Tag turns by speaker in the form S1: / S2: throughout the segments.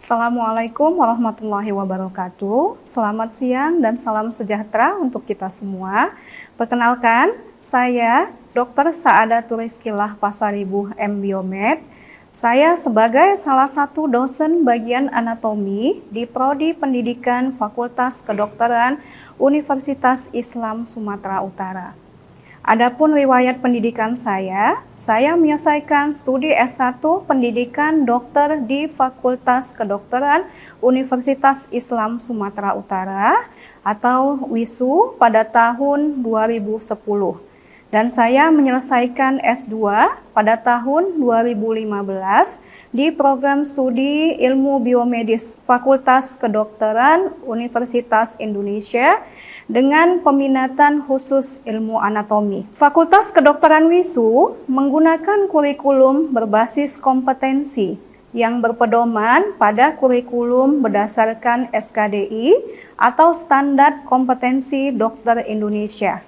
S1: Assalamualaikum warahmatullahi wabarakatuh. Selamat siang dan salam sejahtera untuk kita semua. Perkenalkan, saya Dr. Saadatul Rizkilah Pasaribuh M.Biomed. Saya sebagai salah satu dosen bagian anatomi di Prodi Pendidikan Fakultas Kedokteran Universitas Islam Sumatera Utara. Adapun riwayat pendidikan saya menyelesaikan studi S1 Pendidikan Dokter di Fakultas Kedokteran Universitas Islam Sumatera Utara atau WISU pada tahun 2010. Dan saya menyelesaikan S2 pada tahun 2015 di program studi Ilmu Biomedis Fakultas Kedokteran Universitas Indonesia dengan peminatan khusus ilmu anatomi. Fakultas Kedokteran WISU menggunakan kurikulum berbasis kompetensi yang berpedoman pada kurikulum berdasarkan SKDI atau Standar Kompetensi Dokter Indonesia.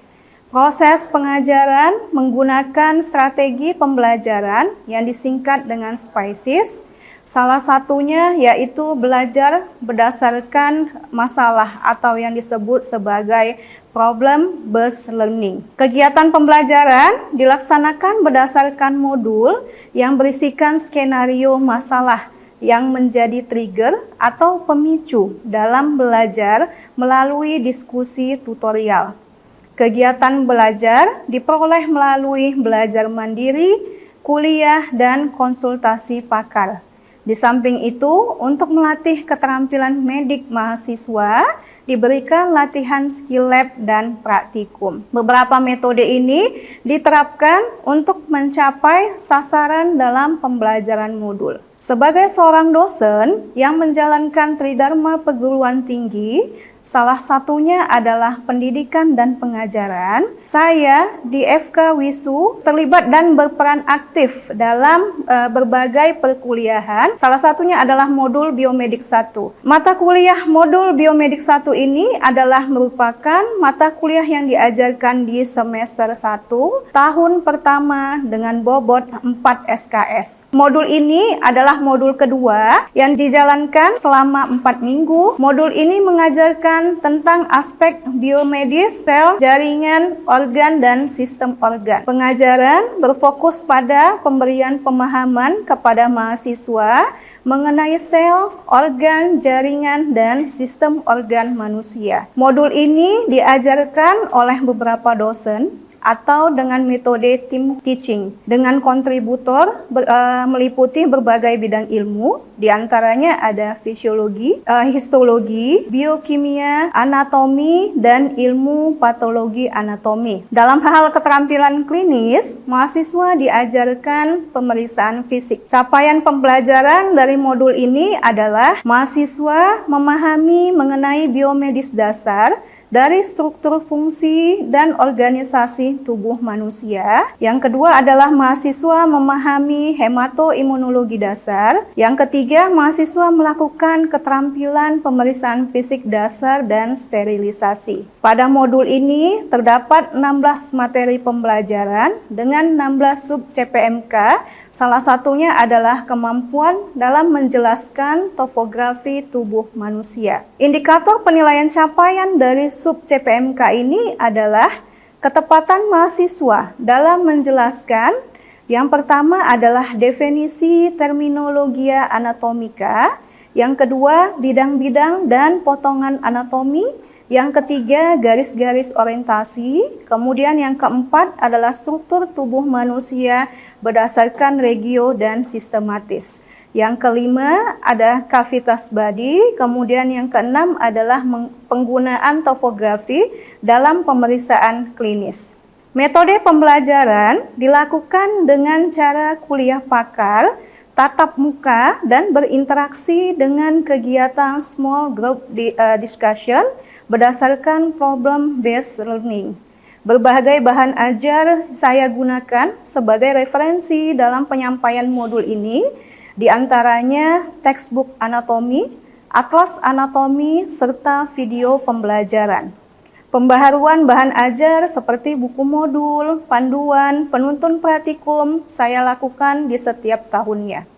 S1: Proses pengajaran menggunakan strategi pembelajaran yang disingkat dengan SPICES. Salah satunya yaitu belajar berdasarkan masalah atau yang disebut sebagai problem-based learning. Kegiatan pembelajaran dilaksanakan berdasarkan modul yang berisikan skenario masalah yang menjadi trigger atau pemicu dalam belajar melalui diskusi tutorial. Kegiatan belajar diperoleh melalui belajar mandiri, kuliah, dan konsultasi pakar. Di samping itu, untuk melatih keterampilan medik mahasiswa, diberikan latihan skill lab dan praktikum. Beberapa metode ini diterapkan untuk mencapai sasaran dalam pembelajaran modul. Sebagai seorang dosen yang menjalankan Tridharma perguruan tinggi, salah satunya adalah pendidikan dan pengajaran. Saya di FK WISU terlibat dan berperan aktif dalam berbagai perkuliahan. Salah satunya adalah modul Biomedik 1. Mata kuliah modul Biomedik 1 ini adalah merupakan mata kuliah yang diajarkan di semester 1 tahun pertama dengan bobot 4 SKS. Modul ini adalah modul kedua yang dijalankan selama 4 minggu. Modul ini mengajarkan tentang aspek biomedis, sel, jaringan, organ, dan sistem organ. Pengajaran berfokus pada pemberian pemahaman kepada mahasiswa mengenai sel, organ, jaringan, dan sistem organ manusia. Modul ini diajarkan oleh beberapa dosen atau dengan metode team teaching dengan kontributor meliputi berbagai bidang ilmu, diantaranya ada fisiologi, histologi, biokimia, anatomi, dan ilmu patologi anatomi. Dalam hal keterampilan klinis, mahasiswa diajarkan pemeriksaan fisik. Capaian pembelajaran dari modul ini adalah mahasiswa memahami mengenai biomedis dasar dari struktur fungsi dan organisasi tubuh manusia. Yang kedua adalah mahasiswa memahami hematoimunologi dasar. Yang ketiga, mahasiswa melakukan keterampilan pemeriksaan fisik dasar dan sterilisasi. Pada modul ini terdapat 16 materi pembelajaran dengan 16 sub CPMK. Salah satunya adalah kemampuan dalam menjelaskan topografi tubuh manusia. Indikator penilaian capaian dari sub CPMK ini adalah ketepatan mahasiswa dalam menjelaskan. Yang pertama adalah definisi terminologia anatomika, yang kedua bidang-bidang dan potongan anatomi, yang ketiga garis-garis orientasi, kemudian yang keempat adalah struktur tubuh manusia berdasarkan regio dan sistematis. Yang kelima ada kavitas badi, kemudian yang keenam adalah penggunaan topografi dalam pemeriksaan klinis. Metode pembelajaran dilakukan dengan cara kuliah pakar, tatap muka, dan berinteraksi dengan kegiatan small group discussion berdasarkan problem-based learning. Berbagai bahan ajar saya gunakan sebagai referensi dalam penyampaian modul ini, diantaranya textbook anatomi, atlas anatomi, serta video pembelajaran. Pembaharuan bahan ajar seperti buku modul, panduan, penuntun praktikum saya lakukan di setiap tahunnya.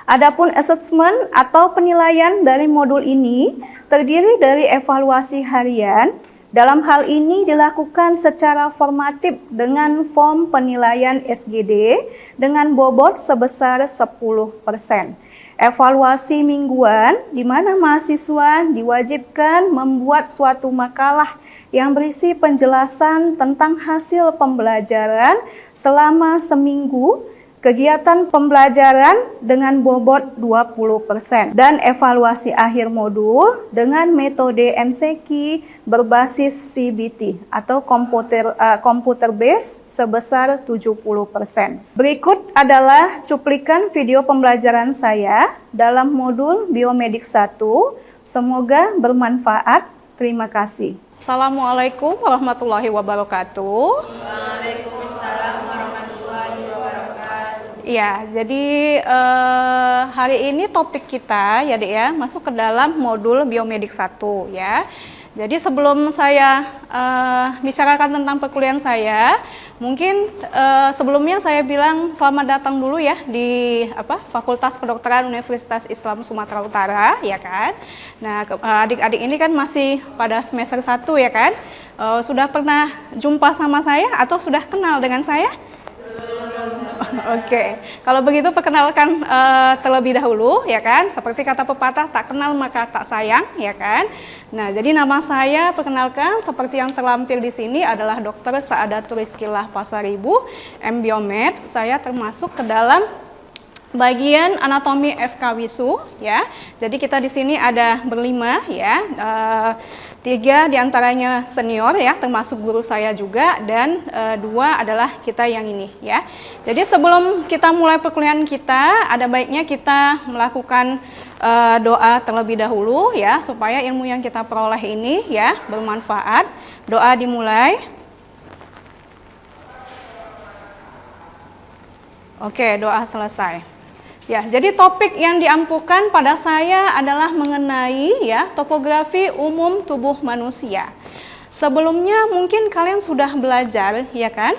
S1: Adapun assessment atau penilaian dari modul ini terdiri dari evaluasi harian. Dalam hal ini dilakukan secara formatif dengan form penilaian SGD dengan bobot sebesar 10%. Evaluasi mingguan di mana mahasiswa diwajibkan membuat suatu makalah yang berisi penjelasan tentang hasil pembelajaran selama seminggu, kegiatan pembelajaran dengan bobot 20%, dan evaluasi akhir modul dengan metode MCQ berbasis CBT atau computer based sebesar 70%. Berikut adalah cuplikan video pembelajaran saya dalam modul Biomedik 1. Semoga bermanfaat. Terima kasih. Assalamualaikum warahmatullahi wabarakatuh.
S2: Waalaikumsalam warahmatullahi wabarakatuh.
S1: Ya, jadi hari ini topik kita ya Dek ya, masuk ke dalam modul Biomedik 1 ya. Jadi sebelum saya bicarakan tentang perkuliahan saya, mungkin sebelumnya saya bilang selamat datang dulu ya di Fakultas Kedokteran Universitas Islam Sumatera Utara ya kan. Nah, adik-adik ini kan masih pada semester 1 ya kan. Sudah pernah jumpa sama saya atau sudah kenal dengan saya? Oke, kalau begitu perkenalkan terlebih dahulu ya kan, seperti kata pepatah tak kenal maka tak sayang ya kan. Nah, jadi nama saya perkenalkan seperti yang terlampir di sini adalah Dr. Saadatur Rizkylah Pasaribu, M Biomed. Saya termasuk ke dalam bagian anatomi FK Wisu ya. Jadi kita di sini ada berlima ya. 3 diantaranya senior ya, termasuk guru saya juga, dan 2 adalah kita yang ini ya. Jadi sebelum kita mulai perkuliahan kita, ada baiknya kita melakukan doa terlebih dahulu ya, supaya ilmu yang kita peroleh ini ya bermanfaat. Doa dimulai. Oke, doa selesai. Ya, jadi topik yang diampukan pada saya adalah mengenai ya topografi umum tubuh manusia. Sebelumnya mungkin kalian sudah belajar ya kan?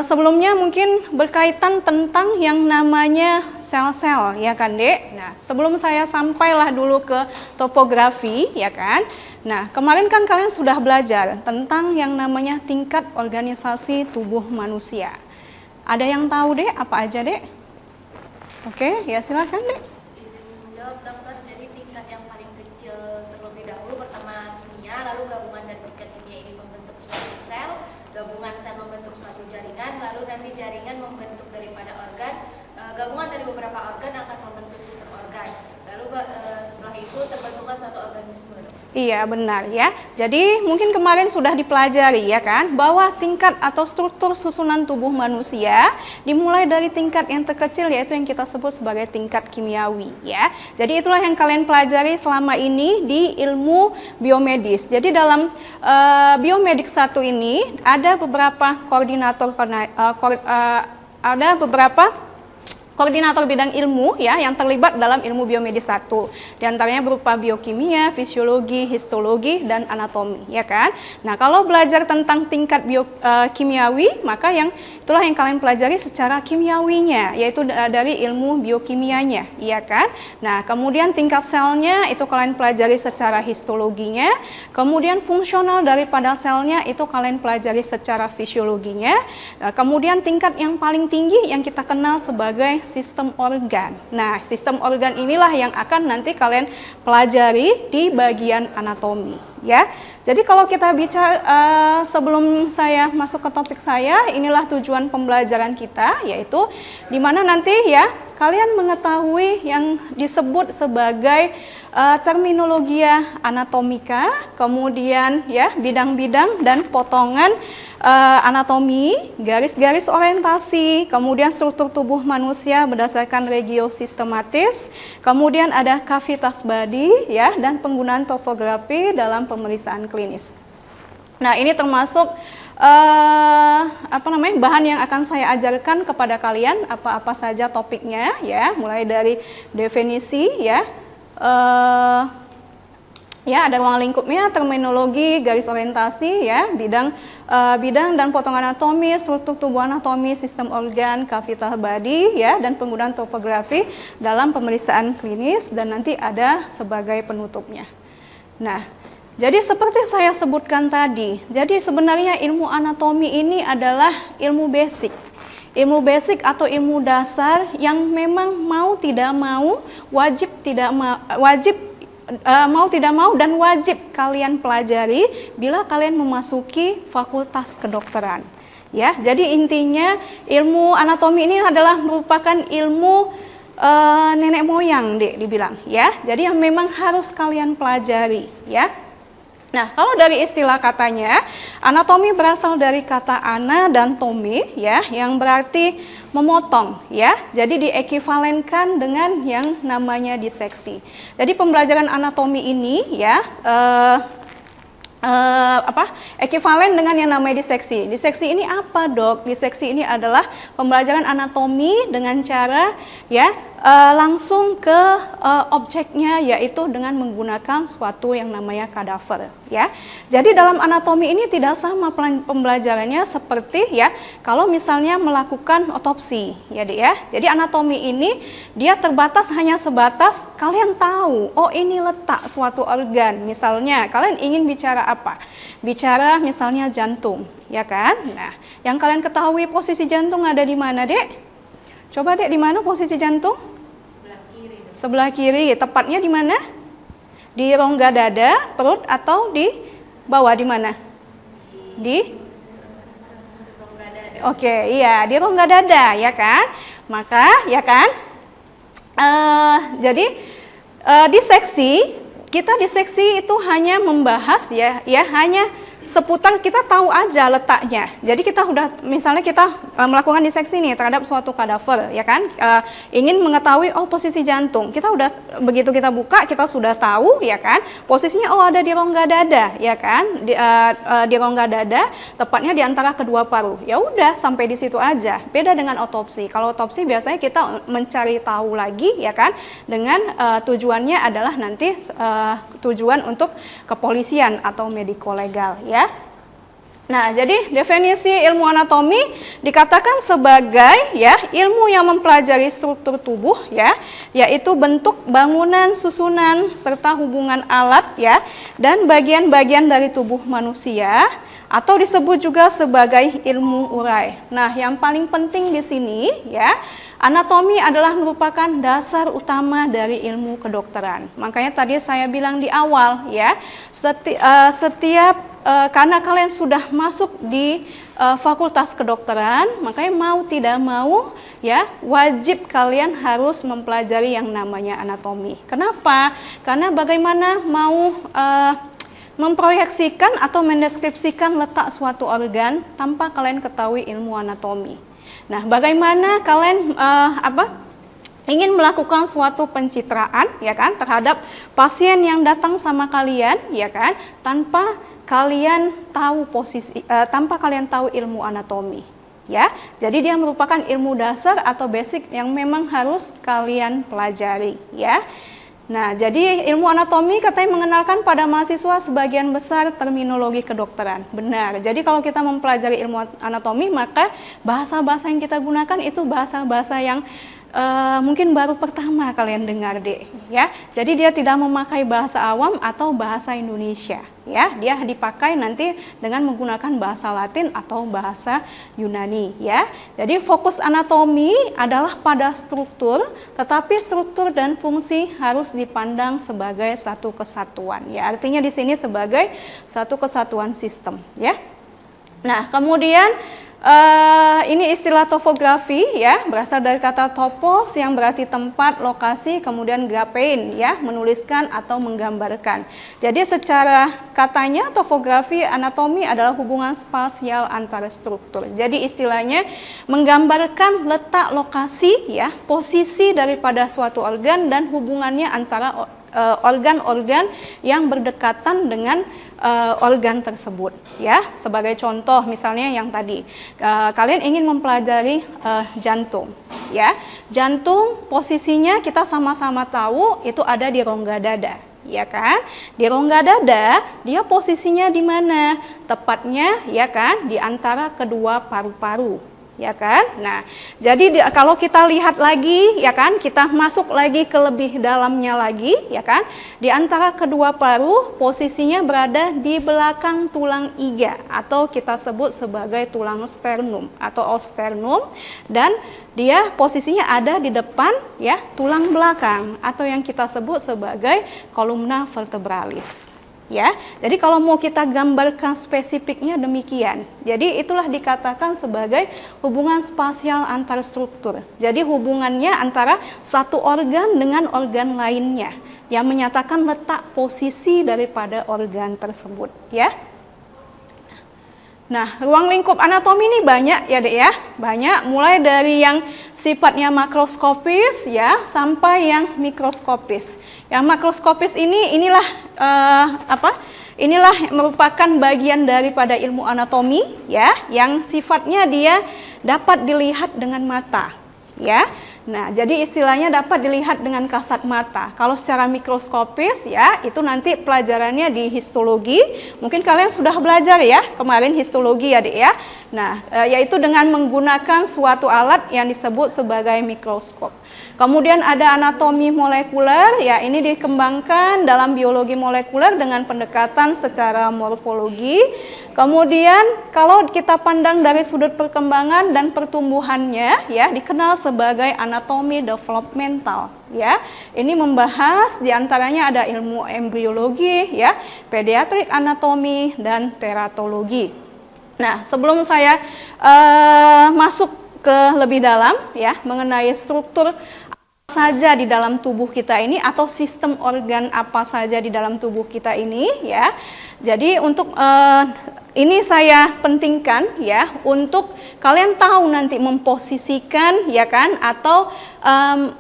S1: Sebelumnya mungkin berkaitan tentang yang namanya sel-sel ya kan Dek. Nah, sebelum saya sampailah dulu ke topografi ya kan. Nah, kemarin kan kalian sudah belajar tentang yang namanya tingkat organisasi tubuh manusia. Ada yang tahu Dek, apa aja Dek? Oke, ya silakan Dek.
S2: Izin menjawab dokter, jadi tingkat yang paling kecil terlebih dahulu pertama kimia, lalu gabungan dari tingkat kimia ini membentuk suatu sel, gabungan sel membentuk suatu jaringan, lalu nanti jaringan membentuk daripada organ, gabungan dari beberapa organ akan membentuk sistem organ, lalu setelah itu terbentuklah suatu organisme.
S1: Iya benar ya. Jadi mungkin kemarin sudah dipelajari ya kan, bahwa tingkat atau struktur susunan tubuh manusia dimulai dari tingkat yang terkecil, yaitu yang kita sebut sebagai tingkat kimiawi ya. Jadi itulah yang kalian pelajari selama ini di ilmu biomedis. Jadi dalam biomedik 1 ini ada beberapa koordinator bidang ilmu ya yang terlibat dalam ilmu biomedis 1. Di antaranya berupa biokimia, fisiologi, histologi, dan anatomi ya kan. Nah, kalau belajar tentang tingkat biokimiawi, maka itulah yang kalian pelajari secara kimiawinya, yaitu dari ilmu biokimianya ya kan. Nah, kemudian tingkat selnya itu kalian pelajari secara histologinya, kemudian fungsional daripada selnya itu kalian pelajari secara fisiologinya. Nah, kemudian tingkat yang paling tinggi yang kita kenal sebagai sistem organ. Nah, sistem organ inilah yang akan nanti kalian pelajari di bagian anatomi, ya. Jadi kalau kita bicara sebelum saya masuk ke topik saya, inilah tujuan pembelajaran kita, yaitu di mana nanti ya kalian mengetahui yang disebut sebagai terminologia anatomika, kemudian ya bidang-bidang dan potongan anatomi, garis-garis orientasi, kemudian struktur tubuh manusia berdasarkan regio sistematis, kemudian ada kavitas badi ya, dan penggunaan topografi dalam pemeriksaan klinis. Nah, ini termasuk bahan yang akan saya ajarkan kepada kalian, apa-apa saja topiknya ya, mulai dari definisi ya, Ya, ada ruang lingkupnya, terminologi, garis orientasi, ya, bidang dan potong anatomi, struktur tubuh anatomi, sistem organ, capital body, ya, dan penggunaan topografi dalam pemeriksaan klinis, dan nanti ada sebagai penutupnya. Nah, jadi seperti saya sebutkan tadi, jadi sebenarnya ilmu anatomi ini adalah ilmu basic. Ilmu basic atau ilmu dasar yang memang mau tidak mau, mau tidak mau dan wajib kalian pelajari bila kalian memasuki fakultas kedokteran. Ya, jadi intinya ilmu anatomi ini adalah merupakan ilmu nenek moyang dibilang, ya. Jadi yang memang harus kalian pelajari, ya. Nah, kalau dari istilah katanya, anatomi berasal dari kata ana dan tomi, ya, yang berarti memotong, ya. Jadi diekivalenkan dengan yang namanya diseksi. Jadi pembelajaran anatomi ini, ya, ekivalen dengan yang namanya diseksi. Diseksi ini apa, Dok? Diseksi ini adalah pembelajaran anatomi dengan cara, ya, langsung ke objeknya, yaitu dengan menggunakan suatu yang namanya kadaver, ya. Jadi dalam anatomi ini tidak sama pembelajarannya seperti, ya, kalau misalnya melakukan otopsi, ya, Dek, ya. Jadi anatomi ini dia terbatas hanya sebatas kalian tahu, oh ini letak suatu organ. Misalnya kalian ingin bicara apa? Bicara misalnya jantung, ya kan? Nah, yang kalian ketahui posisi jantung ada di mana, Dek? Coba, Dek, di mana posisi jantung? Sebelah kiri. Tepatnya di mana? Di rongga dada, perut, atau di bawah, di mana? Di rongga dada. Oke, iya, di rongga dada, ya kan? Maka, ya kan? Jadi kita diseksi itu hanya membahas, ya, hanya seputar kita tahu aja letaknya. Jadi kita udah, misalnya kita melakukan diseksi nih terhadap suatu kadaver, ya kan, ingin mengetahui oh posisi jantung, kita udah, begitu kita buka kita sudah tahu, ya kan, posisinya oh ada di rongga dada, ya kan, di rongga dada, tepatnya di antara kedua paru. Ya udah, sampai di situ aja. Beda dengan otopsi. Kalau otopsi biasanya kita mencari tahu lagi, ya kan, dengan tujuannya adalah nanti tujuan untuk kepolisian atau mediko legal, ya. Nah, jadi definisi ilmu anatomi dikatakan sebagai, ya, ilmu yang mempelajari struktur tubuh, ya, yaitu bentuk, bangunan, susunan serta hubungan alat, ya, dan bagian-bagian dari tubuh manusia, atau disebut juga sebagai ilmu urai. Nah, yang paling penting di sini, ya, anatomi adalah merupakan dasar utama dari ilmu kedokteran. Makanya tadi saya bilang di awal, ya, karena kalian sudah masuk di fakultas kedokteran, makanya mau tidak mau, ya, wajib kalian harus mempelajari yang namanya anatomi. Kenapa? Karena bagaimana mau memproyeksikan atau mendeskripsikan letak suatu organ tanpa kalian ketahui ilmu anatomi. Nah, bagaimana kalian ingin melakukan suatu pencitraan, ya kan, terhadap pasien yang datang sama kalian, ya kan, tanpa kalian tahu tanpa kalian tahu ilmu anatomi, ya. Jadi dia merupakan ilmu dasar atau basic yang memang harus kalian pelajari, ya. Nah, jadi ilmu anatomi katanya mengenalkan pada mahasiswa sebagian besar terminologi kedokteran. Benar. Jadi kalau kita mempelajari ilmu anatomi, maka bahasa-bahasa yang kita gunakan itu bahasa-bahasa yang mungkin baru pertama kalian dengar, Dek, ya. Jadi dia tidak memakai bahasa awam atau bahasa Indonesia, ya. Dia dipakai nanti dengan menggunakan bahasa Latin atau bahasa Yunani, ya. Jadi fokus anatomi adalah pada struktur, tetapi struktur dan fungsi harus dipandang sebagai satu kesatuan, ya. Artinya di sini sebagai satu kesatuan sistem, ya. Nah, kemudian ini istilah topografi, ya, berasal dari kata topos yang berarti tempat, lokasi, kemudian grapein, ya, menuliskan atau menggambarkan. Jadi secara katanya topografi anatomi adalah hubungan spasial antara struktur. Jadi istilahnya menggambarkan letak lokasi, ya, posisi daripada suatu organ dan hubungannya antara organ-organ yang berdekatan dengan organ tersebut, ya. Sebagai contoh misalnya yang tadi kalian ingin mempelajari jantung, ya. Jantung posisinya kita sama-sama tahu itu ada di rongga dada, ya kan? Di rongga dada, dia posisinya di mana? Tepatnya, ya kan, di antara kedua paru-paru, ya kan? Nah, jadi kalau kita lihat lagi, ya kan, kita masuk lagi ke lebih dalamnya lagi, ya kan? Di antara kedua paru, posisinya berada di belakang tulang iga atau kita sebut sebagai tulang sternum atau osternum, dan dia posisinya ada di depan, ya, tulang belakang atau yang kita sebut sebagai kolumna vertebralis. Ya, jadi kalau mau kita gambarkan spesifiknya demikian. Jadi itulah dikatakan sebagai hubungan spasial antar struktur. Jadi hubungannya antara satu organ dengan organ lainnya yang menyatakan letak posisi daripada organ tersebut, ya. Nah, ruang lingkup anatomi ini banyak ya Dek ya, banyak, mulai dari yang sifatnya makroskopis ya sampai yang mikroskopis. Yang makroskopis inilah inilah merupakan bagian daripada ilmu anatomi ya, yang sifatnya dia dapat dilihat dengan mata ya. Nah, jadi istilahnya dapat dilihat dengan kasat mata. Kalau secara mikroskopis ya, itu nanti pelajarannya di histologi. Mungkin kalian sudah belajar ya, kemarin histologi ya Dek ya. Nah, yaitu dengan menggunakan suatu alat yang disebut sebagai mikroskop. Kemudian ada anatomi molekuler, ya ini dikembangkan dalam biologi molekuler dengan pendekatan secara morfologi. Kemudian kalau kita pandang dari sudut perkembangan dan pertumbuhannya, ya dikenal sebagai anatomi developmental. Ya, ini membahas diantaranya ada ilmu embriologi, ya, pediatrik anatomi dan teratologi. Nah, sebelum saya masuk ke lebih dalam, ya, mengenai struktur saja di dalam tubuh kita ini atau sistem organ apa saja di dalam tubuh kita ini ya. Jadi untuk ini saya pentingkan ya untuk kalian tahu nanti memposisikan ya kan atau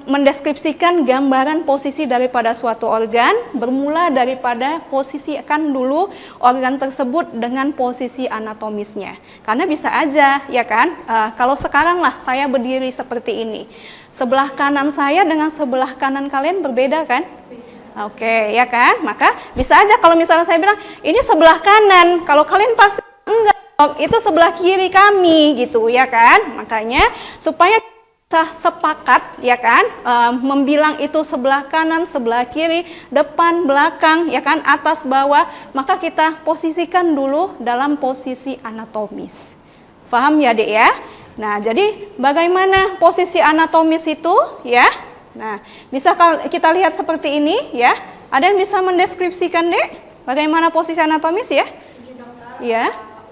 S1: mendeskripsikan gambaran posisi daripada suatu organ bermula daripada posisikan dulu organ tersebut dengan posisi anatomisnya. Karena bisa aja ya kan kalau sekarang lah saya berdiri seperti ini. Sebelah kanan saya dengan sebelah kanan kalian berbeda kan? Oke, ya kan? Maka bisa aja kalau misalnya saya bilang, ini sebelah kanan, kalau kalian pasti enggak, itu sebelah kiri kami gitu, ya kan? Makanya supaya kita sepakat, ya kan? Membilang itu sebelah kanan, sebelah kiri, depan, belakang, ya kan? Atas, bawah, maka kita posisikan dulu dalam posisi anatomis. Paham ya, Dek ya? Nah, jadi bagaimana posisi anatomis itu ya? Nah, bisa kita lihat seperti ini ya. Ada yang bisa mendeskripsikan Dek? Bagaimana posisi anatomis ya?
S2: Iya, Dokter.
S1: Iya.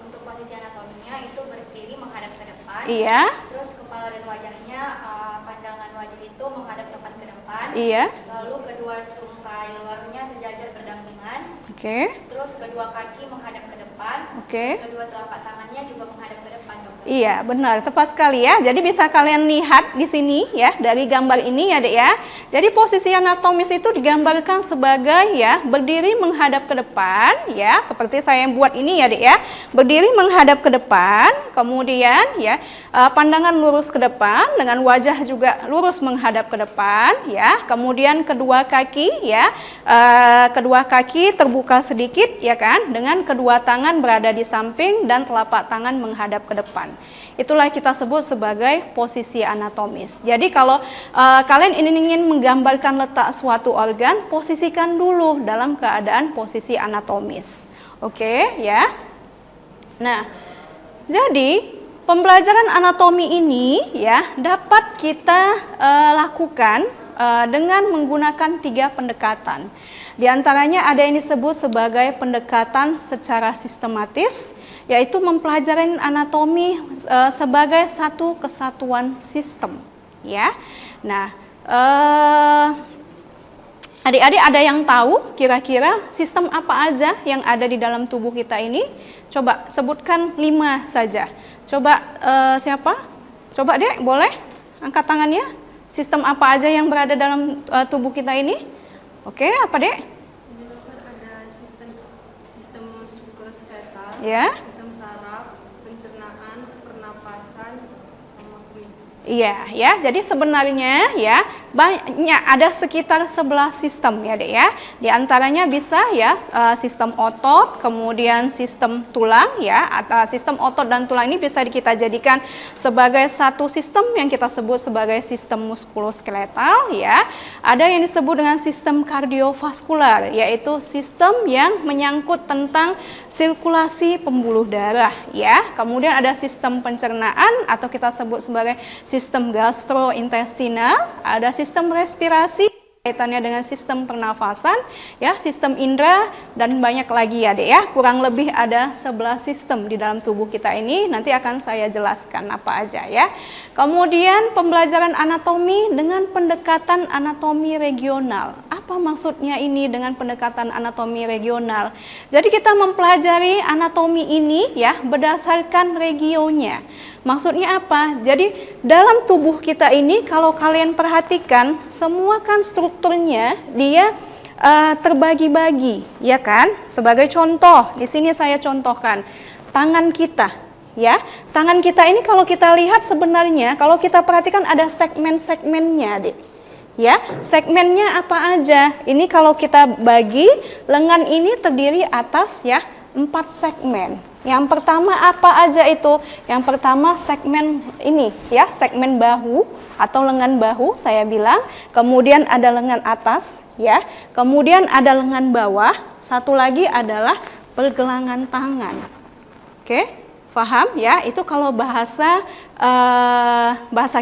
S2: Untuk posisi anatominya itu berdiri menghadap ke depan.
S1: Iya.
S2: Terus kepala dan wajahnya pandangan wajah itu menghadap tepat ke depan.
S1: Iya.
S2: Lalu kedua tungkai luarnya sejajar berdampingan.
S1: Oke.
S2: Terus kedua kaki menghadap ke depan.
S1: Oke.
S2: Kedua telapak tangannya juga menghadap ke depan, Dokter.
S1: Iya, benar, tepat sekali ya. Jadi bisa kalian lihat di sini ya dari gambar ini ya, Dek ya. Jadi posisi anatomis itu digambarkan sebagai ya berdiri menghadap ke depan ya, seperti saya yang buat ini ya, Dek ya. Berdiri menghadap ke depan, kemudian ya pandangan lurus ke depan dengan wajah juga lurus menghadap ke depan ya. Kemudian kedua kaki ya, kedua kaki terbuka sedikit ya kan, dengan kedua tangan berada di samping dan telapak tangan menghadap ke depan. Itulah kita sebut sebagai posisi anatomis. Jadi kalau kalian ingin menggambarkan letak suatu organ, posisikan dulu dalam keadaan posisi anatomis. Oke, ya. Nah, jadi pembelajaran anatomi ini ya dapat kita lakukan dengan menggunakan 3 pendekatan. Di antaranya ada yang disebut sebagai pendekatan secara sistematis, yaitu mempelajari anatomi sebagai satu kesatuan sistem. Ya, nah, adik-adik ada yang tahu kira-kira sistem apa aja yang ada di dalam tubuh kita ini? Coba sebutkan 5 saja. Coba siapa? Coba Dek, boleh angkat tangannya. Sistem apa aja yang berada dalam tubuh kita ini? Oke, apa Dek?
S3: Ada sistem muskuloskeletal,
S1: Ya.
S3: sistem saraf, pencernaan, pernapasan, sama kulit.
S1: Iya, ya. Jadi sebenarnya ya banyak, ada sekitar 11 sistem ya Dek ya. Di antaranya bisa ya sistem otot, kemudian sistem tulang ya. Atau sistem otot dan tulang ini bisa kita jadikan sebagai satu sistem yang kita sebut sebagai sistem muskuloskeletal ya. Ada yang disebut dengan sistem kardiovaskular, yaitu sistem yang menyangkut tentang sirkulasi pembuluh darah ya. Kemudian ada sistem pencernaan atau kita sebut sebagai sistem gastrointestinal, ada sistem respirasi kaitannya dengan sistem pernafasan ya, sistem indera, dan banyak lagi ya Dek ya. Kurang lebih ada 11 sistem di dalam tubuh kita ini, nanti akan saya jelaskan apa aja ya. Kemudian pembelajaran anatomi dengan pendekatan anatomi regional. Apa maksudnya ini dengan pendekatan anatomi regional? Jadi kita mempelajari anatomi ini ya berdasarkan regionnya. Maksudnya apa? Jadi dalam tubuh kita ini kalau kalian perhatikan semua kan strukturnya dia terbagi-bagi, ya kan? Sebagai contoh, di sini saya contohkan tangan kita, ya. Tangan kita ini kalau kita lihat sebenarnya kalau kita perhatikan ada segmen-segmennya, Dek. Ya, segmennya apa aja? Ini kalau kita bagi, lengan ini terdiri atas ya 4 segmen. Yang pertama apa aja itu? Yang pertama segmen ini ya, segmen bahu atau lengan bahu saya bilang. Kemudian ada lengan atas ya. Kemudian ada lengan bawah. Satu lagi adalah pergelangan tangan. Oke, paham ya? Itu kalau bahasa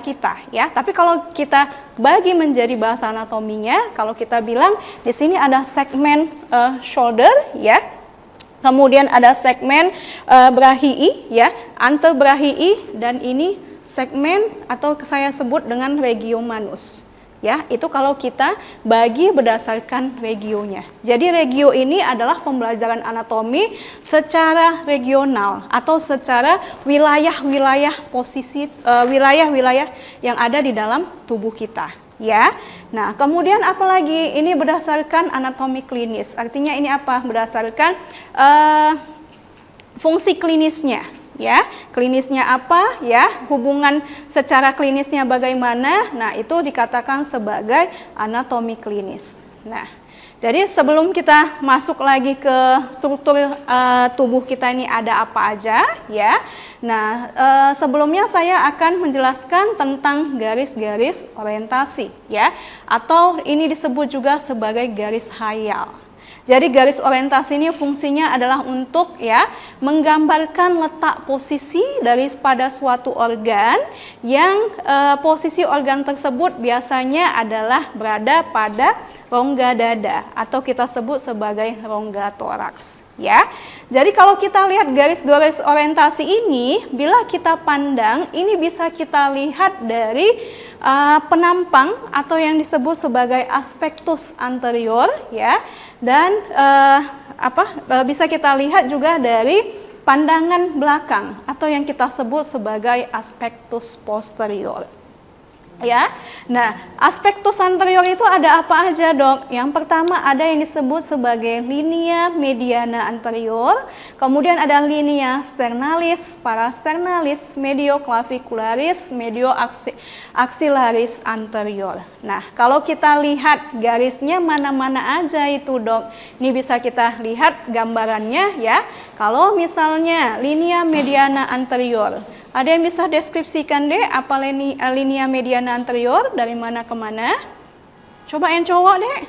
S1: kita ya. Tapi kalau kita bagi menjadi bahasa anatominya, kalau kita bilang di sini ada segmen shoulder ya. Kemudian ada segmen brachii ya, antebrachii, dan ini segmen atau saya sebut dengan regio manus. Ya, itu kalau kita bagi berdasarkan regionya. Jadi regio ini adalah pembelajaran anatomi secara regional atau secara wilayah-wilayah posisi wilayah-wilayah yang ada di dalam tubuh kita. Ya, nah kemudian apalagi ini berdasarkan anatomi klinis, artinya ini apa? Berdasarkan fungsi klinisnya, ya, klinisnya apa, ya, hubungan secara klinisnya bagaimana, nah itu dikatakan sebagai anatomi klinis. Nah, jadi sebelum kita masuk lagi ke struktur tubuh kita ini ada apa aja, ya. Nah, sebelumnya saya akan menjelaskan tentang garis-garis orientasi, ya, atau ini disebut juga sebagai garis hayal. Jadi garis orientasi ini fungsinya adalah untuk ya menggambarkan letak posisi daripada suatu organ yang posisi organ tersebut biasanya adalah berada pada rongga dada atau kita sebut sebagai rongga toraks ya. Jadi kalau kita lihat garis-garis orientasi ini, bila kita pandang ini bisa kita lihat dari penampang atau yang disebut sebagai aspektus anterior ya, dan bisa kita lihat juga dari pandangan belakang atau yang kita sebut sebagai aspektus posterior. Ya, nah aspektus anterior itu ada apa aja dok? Yang pertama ada yang disebut sebagai linea mediana anterior, kemudian ada linea sternalis, parasternalis, medioclavicularis, medioaxillaris anterior. Nah kalau kita lihat garisnya mana-mana aja itu dok, ini bisa kita lihat gambarannya ya. Kalau misalnya linea mediana anterior, ada yang bisa deskripsikan deh apa linea mediana anterior dari mana ke mana? Coba yang cowok deh.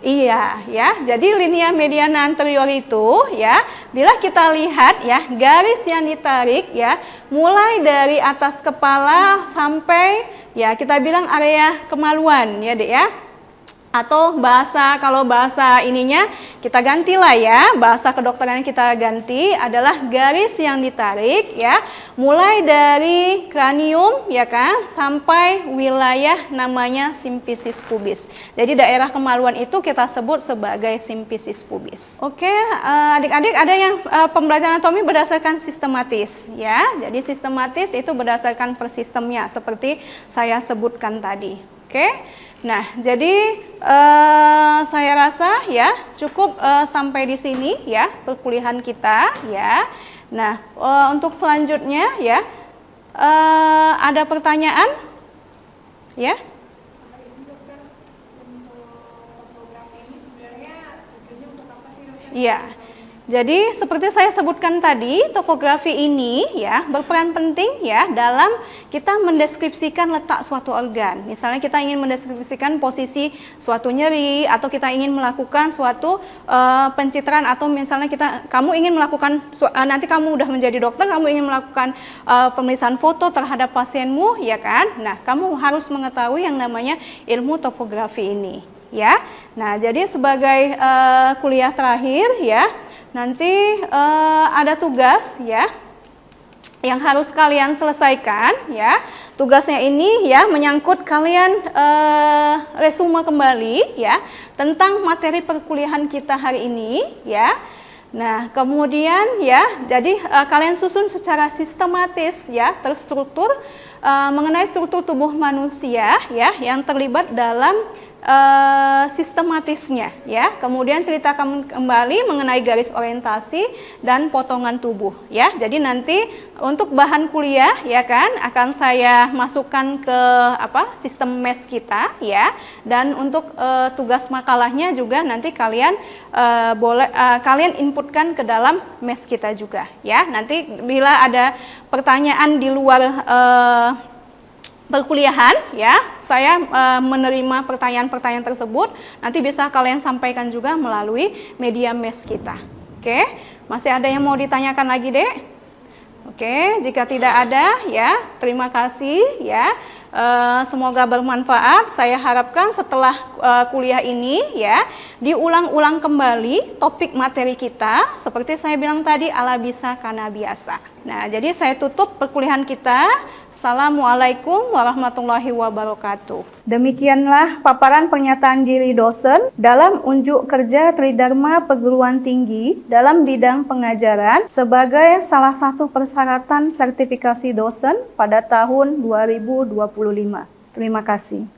S1: Iya ya, jadi linea mediana anterior itu ya, bila kita lihat ya garis yang ditarik ya, mulai dari atas kepala sampai ya kita bilang area kemaluan ya dek ya. Atau kalau bahasa ininya kita gantilah ya, bahasa kedokteran kita ganti adalah garis yang ditarik ya, mulai dari kranium ya kan sampai wilayah namanya simfisis pubis. Jadi daerah kemaluan itu kita sebut sebagai simfisis pubis. Oke, adik-adik ada yang pembelajaran anatomi berdasarkan sistematis ya. Jadi sistematis itu berdasarkan per sistemnya seperti saya sebutkan tadi. Oke. Nah, jadi saya rasa ya cukup sampai di sini ya perkuliahan kita ya. Nah, untuk selanjutnya ya ada pertanyaan? Ya? Iya. Jadi seperti saya sebutkan tadi, topografi ini ya berperan penting ya dalam kita mendeskripsikan letak suatu organ. Misalnya kita ingin mendeskripsikan posisi suatu nyeri, atau kita ingin melakukan suatu pencitraan, atau misalnya kamu ingin melakukan nanti kamu udah menjadi dokter, kamu ingin melakukan pemeriksaan foto terhadap pasienmu, ya kan? Nah, kamu harus mengetahui yang namanya ilmu topografi ini, ya. Nah, jadi sebagai kuliah terakhir ya, nanti ada tugas ya yang harus kalian selesaikan ya. Tugasnya ini ya menyangkut kalian resume kembali ya tentang materi perkuliahan kita hari ini ya. Nah, kemudian ya, jadi kalian susun secara sistematis ya, terstruktur mengenai struktur tubuh manusia ya yang terlibat dalam sistematisnya ya. Kemudian ceritakan kembali mengenai garis orientasi dan potongan tubuh ya. Jadi nanti untuk bahan kuliah ya kan akan saya masukkan ke sistem MES kita ya. Dan untuk tugas makalahnya juga nanti kalian kalian inputkan ke dalam MES kita juga ya. Nanti bila ada pertanyaan di luar perkuliahan ya, saya menerima pertanyaan-pertanyaan tersebut, nanti bisa kalian sampaikan juga melalui media MES kita. Oke, masih ada yang mau ditanyakan lagi, Dek? Oke, jika tidak ada ya, terima kasih ya. Semoga bermanfaat. Saya harapkan setelah kuliah ini ya, diulang-ulang kembali topik materi kita seperti saya bilang tadi, ala bisa kana biasa. Nah, jadi saya tutup perkuliahan kita. Assalamualaikum warahmatullahi wabarakatuh. Demikianlah paparan pernyataan diri dosen dalam unjuk kerja Tridharma Perguruan Tinggi dalam bidang pengajaran sebagai salah satu persyaratan sertifikasi dosen pada tahun 2025. Terima kasih.